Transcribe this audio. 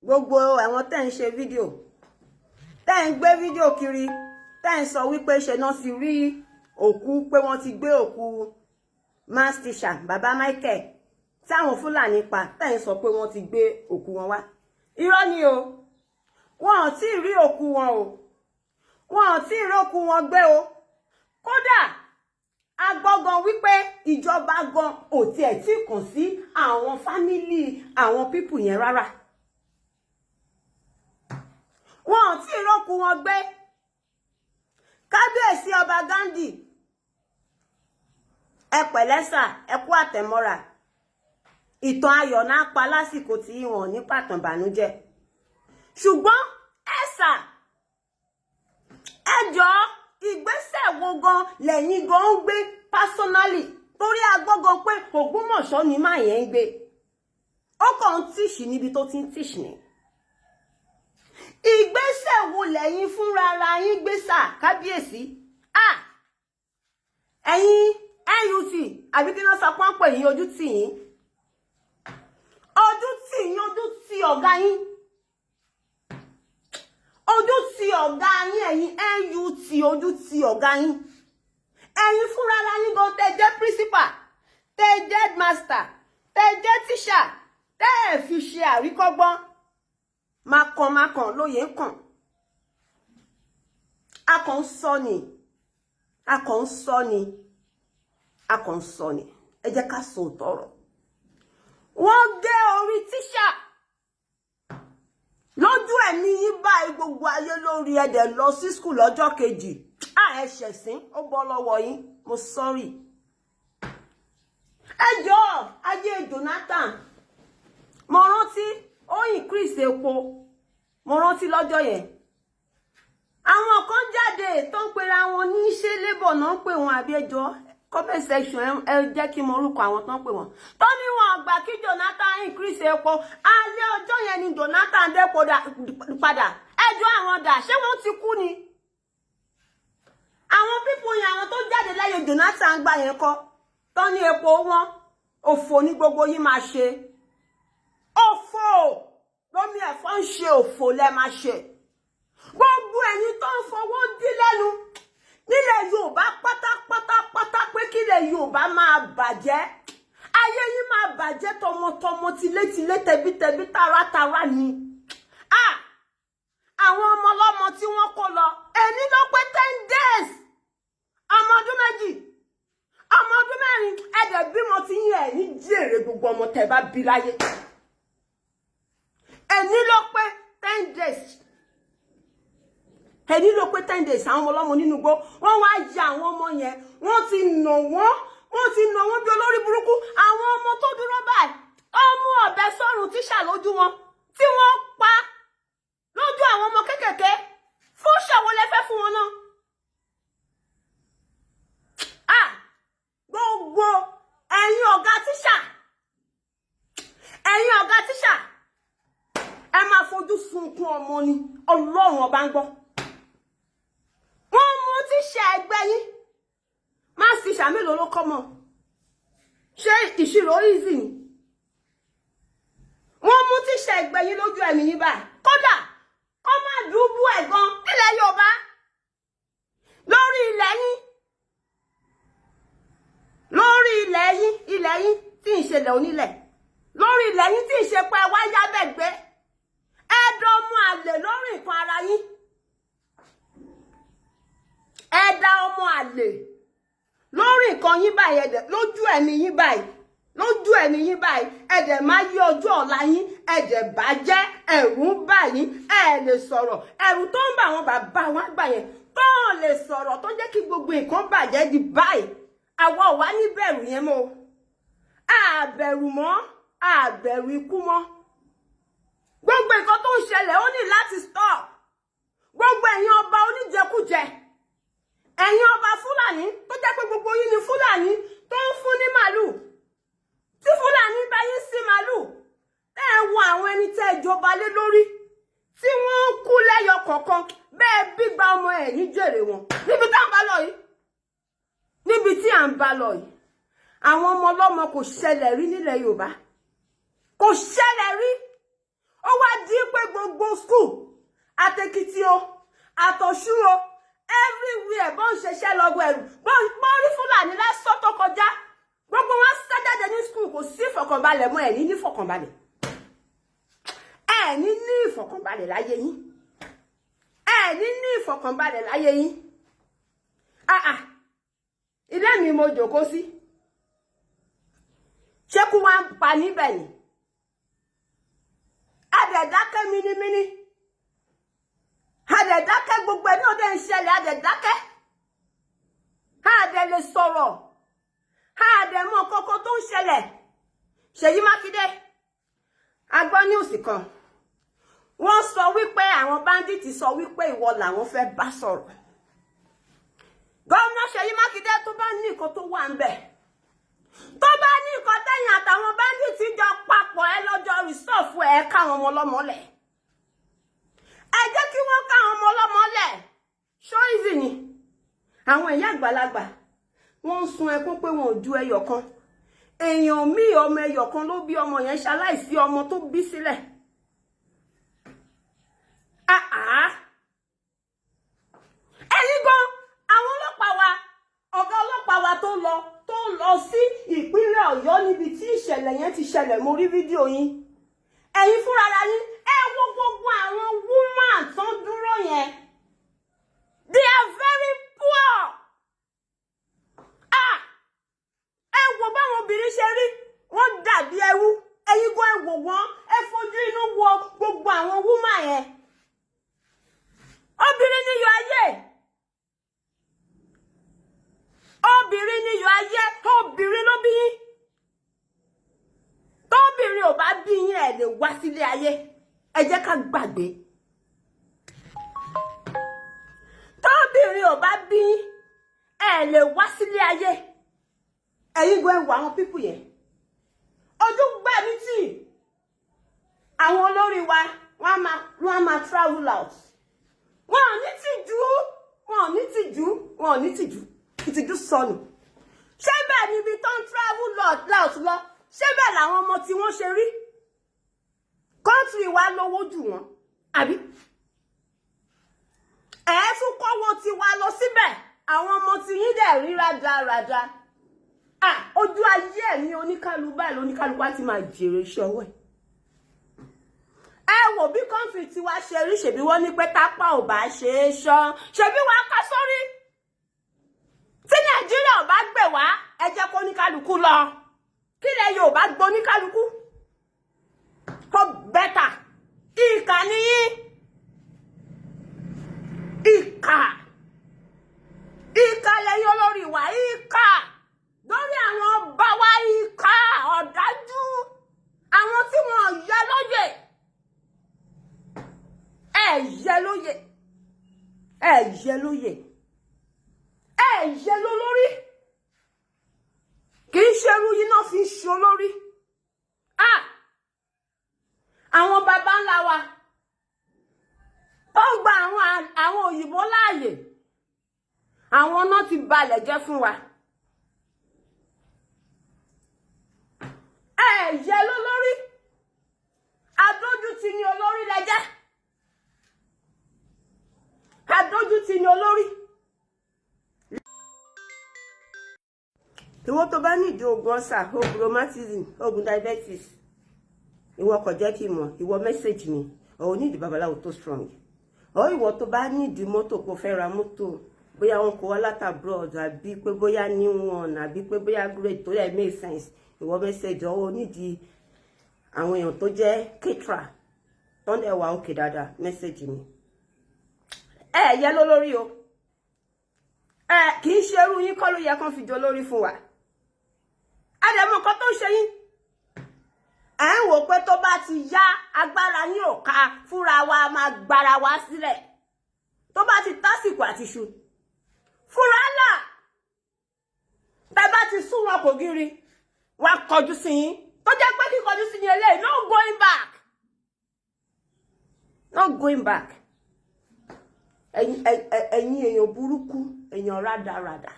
gbogbo àwọn tẹ́ ń ṣe fídíò tẹ́ ń gbé fídíò kiri tẹ́ ń sọ wípé ṣe náà ti rí òkú pé wọ́n ti gbé òkú mass teacher bàbá Michael táwọn Fúlàní pa tẹ́ ń sọ pé wọ́n ti gbé òkú wọn wá irọ́ ni o wọn ò tí ì rí òkú wọn o wọn ò tí ì rí òkú wọn gbé o kódà agbọ́gan wípé ìjọba gan ò tiẹ̀ tí kàn sí àwọn fámílì àwọn pípù yẹn rárá wọn ò tí ì rókú wọn gbé kábíyèsí ọba Gandhi ẹ pẹ̀lẹ́ sà ẹ kú àtẹ̀mọ́ra ìtàn ayọ̀ náà pa lásìkò tí wọn ní pàtàn bànújẹ́ ṣùgbọ́n ẹ sà ẹ jọ̀ọ́ ìgbésẹ̀ wo gan lẹ́yìn gan ń gbé personally torí agbọ́gan pé Ògbómọ̀ṣọ́ ni máa yẹn ń gbé ó kàn ń tíṣì níbi tó ti ń tíṣì ni ìgbésẹ̀ wo lẹ́yìn fúnra ara yín gbé sà kábíyèsí ẹ̀yin NUT àbí kí wọ́n sọ pé wọ́n pè yín ojú tì yín ojú ti ọ̀gá yín ojú ti ọ̀gá yín ẹ̀yin NUT ojú ti ọ̀gá yín ẹ̀yin fúnra ara yín gan tẹ́ jẹ́ principal tẹ́ jẹ́ headmaster tẹ́ jẹ́ teacher tẹ́ ẹ̀ fi ṣe àríkọ́gbọ́n mákan lóye ń kàn a kàn ń sọ ni ẹ jẹ́ ká sọ òótọ́ ọ̀rọ̀ wọ́n gé orí tíṣà lójú ẹ̀mí yín báyìí gbogbo ayé lórí ẹ̀dẹ̀ lọ sí skul lọ́jọ́ kejì ẹ ṣẹ̀sín ó bọ́ lọ́wọ́ yín mo sọ́rí ẹ jọ̀ọ́ ayé Jonathan mo rántí ó increase epo mo rántí lọ́jọ́ yẹn àwọn kan jáde tó ń pera wọn ní ṣe labour náà ń pè wọn àbí ẹjọ́ comment section ẹ jẹ́ kí mo orúkọ àwọn tó ń pè wọn tó ní wọn gbà kí Jonathan increase epo alẹ́ ọjọ́ yẹn ni Jonathan dẹ́po padà ẹjọ́ àwọn dà ṣé wọ́n ti kú ni àwọn pípọ̀ yẹn àwọn tó jáde lẹ́yìn Jonathan gbà yẹn kọ́ tó ní epo wọn òfò ní gbogbo yín máa ṣe òfò lómi ẹ̀fọ́ ń ṣe òfò lẹ́ máa ṣe gbogbo ẹ̀yin tó ń fọwọ́ dí lẹ́nu nílẹ̀ Yorùbá pátápátá pé kílẹ̀ Yorùbá máa bàjẹ́ ayé yín máa bàjẹ́ tọmọtọmọ tilétilé tẹbítẹbí taratara ni àwọn ọmọ ọlọ́mọ tí wọ́n kó lọ ẹni ló pé 10 days ọmọ ọdún méjì ọmọ ọdún mẹ́rin ẹ̀dẹ̀ bímọ ti yín ẹ̀ ní jèrè gbogbo ọmọ tẹ́ bá bí láyé ẹni ló pé 10 days ẹni ló pé 10 days àwọn ọmọlọ́mọ nínú igbó wọ́n wá ya àwọn ọmọ yẹn wọ́n ti nà wọ́n bí olórí burúkú àwọn ọmọ tó dúró báyìí ó mú ọ̀bẹ sọ́rùn tíṣà lójú wọn tí wọ́n pa lójú àwọn ọmọ kékèké fún ṣàwọ́ lẹ́fẹ́ fún wọn náà gbogbo ẹ̀yin ọ̀gá tíṣà ẹ máa fojú sunkún ọmọ ni Ọlọ́run ọba ń gbọ́ wọ́n mú tíṣà ẹgbẹ́ yín máa sì ṣàmélòó ló kọ́ mọ́ ṣé ìṣirò easy ni wọ́n mú tíṣà ẹgbẹ́ yín lójú ẹ̀mí yín báyìí kódà kọ́ máa dùbú ẹ̀gan nílẹ̀ Yorùbá lórí ilẹ̀ yín tí ń ṣẹlẹ̀ onílẹ̀ lórí ilẹ̀ yín tí ń ṣe pé wá yábẹ̀ gbé ẹ̀dọ́mú àlè lórí nǹkan ara yín ẹ̀dá ọmọ àlè lórí nǹkan yín báyìí ẹ̀dẹ̀ lójú ẹ̀mí yín báyìí ẹ̀dẹ̀ máa yí ọjọ́ ọ̀la yín ẹ̀dẹ̀ bàjẹ́ ẹ̀rù ń bà yín ẹ̀ lè sọ̀rọ̀ ẹ̀rù tó ń bà wọn bàbá wọn gbà yẹn tó lè sọ̀rọ̀ tó jẹ́ kí gbogbo nǹkan bàjẹ́ di báyìí àwa ò wá ní bẹ̀rù yẹn mọ́ àbẹ̀rù ikú mọ́ gbogbo nǹkan tó ń ṣẹlẹ̀ ó ní láti stop gbogbo ẹ̀yin ọba oníjẹkújẹ ẹ̀yin ọba Fúlàní tó jẹ́ pé gbogbo yín ni Fúlàní tó ń fún ní màálù tí Fúlàní bá yín sí màálù ẹ wo àwọn ẹni tẹ́ ìjọba lé lórí tí wọ́n ń kú lẹ́yọ kọ̀ọ̀kan bẹ́ẹ̀ gbígba ọmọ ẹ̀ ní jèrè wọn níbi tí à ń bá lọ yìí àwọn ọmọ ọlọ́mọ kò ṣẹlẹ̀ rí nílẹ̀ Yorùbá kò ṣẹlẹ̀ rí ó wá di pé gbogbo school àtèkìtì o àtọ̀ṣù o everywhere bó ń ṣeṣẹ́ lọ́gbọ̀ ẹ̀rù bó rí Fúlàní lásán tó kọjá gbogbo wọn sá jáde ní school kò sí ìfọ̀kànbalẹ̀ mọ́ ẹ̀ ní ìfọ̀kànbalẹ̀ ẹ̀ ní ìfọ̀kànbalẹ̀ láyé yín ẹ̀ ní ìfọ̀kànbalẹ̀ láyé yín ilé mi mo jókòó sí ṣé kú wá ń pa níbẹ̀ ni adẹ̀dákẹ́ mínímíní adẹ̀dákẹ́ gbogbo ẹ̀ náà dẹ̀ ń ṣẹlẹ̀ adẹ̀dákẹ́ adẹ̀ lè sọ̀rọ̀ adẹ̀ mọ̀ kókó tó ń ṣẹlẹ̀ Ṣèyí Mákindé a gbọ́ níùsì kan wọ́n sọ wípé àwọn bandit sọ wípé ìwọ làwọn fẹ́ bá sọ̀rọ̀ gómìnà Ṣèyí Mákindé tó bá ní nǹkan tó wà ń bẹ̀ tó bá ní nǹkan tẹ̀yìn àtàwọn bandit jọ papọ̀ ẹ lọ́jọ́ rìsọ́ọ̀fù ẹ káwọn ọmọ ọlọ́mọ lẹ̀ ẹ jẹ́ kí wọ́n káwọn ọmọ ọlọ́mọ lẹ̀ ṣóìzì ni àwọn ìyá àgbàlagbà wọ́n ń sun ẹkún pé wọn ò ju ẹyọ kan èèyàn míì ọmọ ẹyọ kan ló bí ọmọ yẹn ṣaláìsí ọmọ tó bí sílẹ̀ ẹ̀yin gan àwọn ọlọ́pàá wa ọ̀gá ọlọ́pàá wa tó lọ sí ìpínlẹ̀ Ọ̀yọ́ níbi tí ìṣẹ̀lẹ̀ yẹn ti ṣẹlẹ̀ mo rí fídíò yín ẹ̀yin fúnra yín ẹ wo gbogbo àwọn woman tó dúró yẹn they are very poor ẹ wo báwọn obìnrin ṣe rí wọ́n dàbí ẹrú ẹ̀yin gan ẹ wò wọ́n ẹ fojú inú wo gbogbo àwọn woman yẹn obìnrin níyọ ayé obìnrin níyọ ayé obìnrin ló bí yín tóbìnrin ò bá bí yín ẹ lè wá sílé ayé ẹ jẹ́ ká gbàgbé tóbìnrin ò bá bí yín ẹ lè wá sílé ayé ẹ̀yin gbọ́ ẹ̀wọ̀ àwọn pípù yẹn ojú gbà mí tì àwọn olórí wa wọ́n á máa travel out wọn ò ní tìjú ìtìjú sọnù ṣé bẹ́ẹ̀ ni ibi tó ń travel out lọ ṣé bẹ́ẹ̀ làwọn ọmọ tí wọ́n ṣe rí kọ́ńtì wa lówó jù wọ́n àbí tún kọ́wọ́ tí wa lọ síbẹ̀ àwọn ọmọ tí yín dẹ̀ rí rádaràda ojú ayé ẹ̀mí oníkálukú báyìí lóníkálukú á ti máa jèrè iṣẹ́ ọwọ́ ẹ̀ wò bí kọ́ńtì tiwa ṣe rí ṣèbí wọ́n ní pé tápá ò bá ṣe é ṣán ṣèbí wàá ká sórí tí Nàìjíríà ò bá gbè wá ẹ jẹ́ kó oníkálukú lọ kílẹ̀ Yorùbá gbọ́ oníkálukú kó bẹ́tà ìkà nìyí ìkà lẹ́yìn olórí wa ìkà lórí àwọn ọba wa ìkà ọ̀dájú àwọn tí wọ́n yẹ lóye ẹ yẹ lólórí kì í ṣerú yín náà fi ń ṣe olórí àwọn baba ńlá wa ó gba àwọn òyìnbó láàyè àwọn náà ti balẹ̀ jẹ́ fún wa ẹ yẹ lólórí adójútì ni olórí lẹ́jẹ́ adójútì ni olórí. ìwọ tó bá nídìí oògùn ọ̀sà oògùn rheumatism oògùn diabetes ìwọ kò jẹ́ kí n mọ̀ ìwọ mẹ́sẹ̀gì mi ò nídìí babaláwo tó strong ìwọ tó bá nídìí mọ́tò kó fẹ́ ra mọ́tò bóyá wọn kó wá láti abroad àbí pé bóyá new one àbí pé bóyá great tó yẹ make sense ìwọ mẹ́sẹ̀gì nídìí àwọn èèyàn tó jẹ́ caterer tó ń dẹ̀ wá òkè dáadáa mẹ́sẹ̀gì mi yẹ lólórí o kì í ṣe irú yín kọ́ ló yẹ kán fi jọ lórí fún wa àdẹ̀mọ̀ nǹkan tó ń ṣe yín ẹ̀ ń wò pé tó bá ti yá agbára yín ò ká fúnra wa máa gbára wa sílẹ̀ tó bá ti tásìkò àti ṣu fúnra là tẹ́ bá ti sún wọn kò gírí wá kọjú sí yín tó jẹ́ pé kíkọjú sí yín eléyìí no going back ẹ̀yin èèyàn burúkú èèyàn rádaràdà.